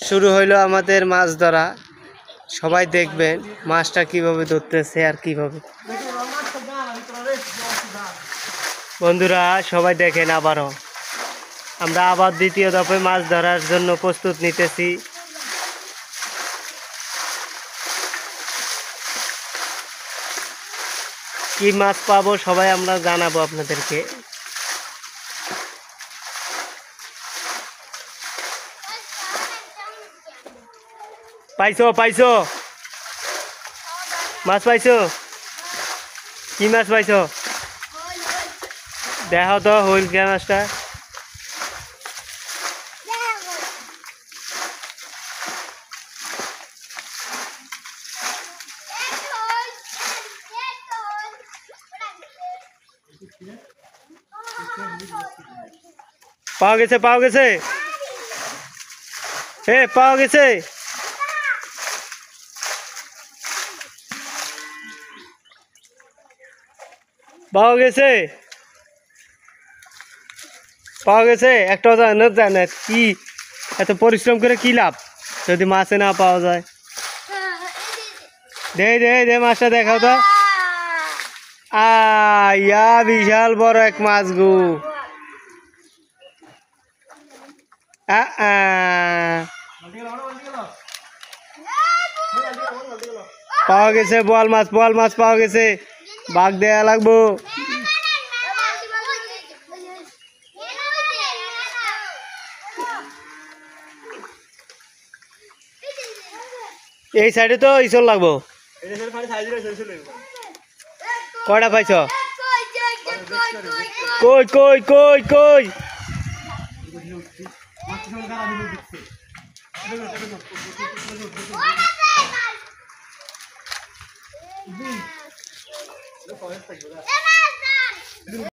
শুরু হইলো আমাদের মাছ ধরা। সবাই দেখবেন মাছটা কিভাবে ধরতেছে আর কিভাবে। বন্ধুরা সবাই দেখেন, আবারও আমরা আবার দ্বিতীয় দফে মাছ ধরার জন্য প্রস্তুত নিতেছি। কি মাছ পাবো সবাই আমরা জানাবো আপনাদেরকে। পাইছো পাইছো মাছ পাইছো? কি মাছ পাইছো? দেখো তো হইল কে মাছটা। পাওয়া গেছে পাওয়া গেছে, পাওয়া গেছে। পাওয়া গেছে পাওয়া গেছে। একটাও যায় না কি এত পরিশ্রম করে কি লাভ যদি মাছে না পাওয়া যায়। দে দে দে মাছটা দেখাও তো। ইয়া বিশাল বড় এক মাছ গো। পাওয়া গেছে বোয়াল মাছ পাওয়া গেছে। বাঘ দেয়া লাগবো। এই সাইডে তো ইসল লাগবো। কয়টা পাইছ? কই কই কই কই?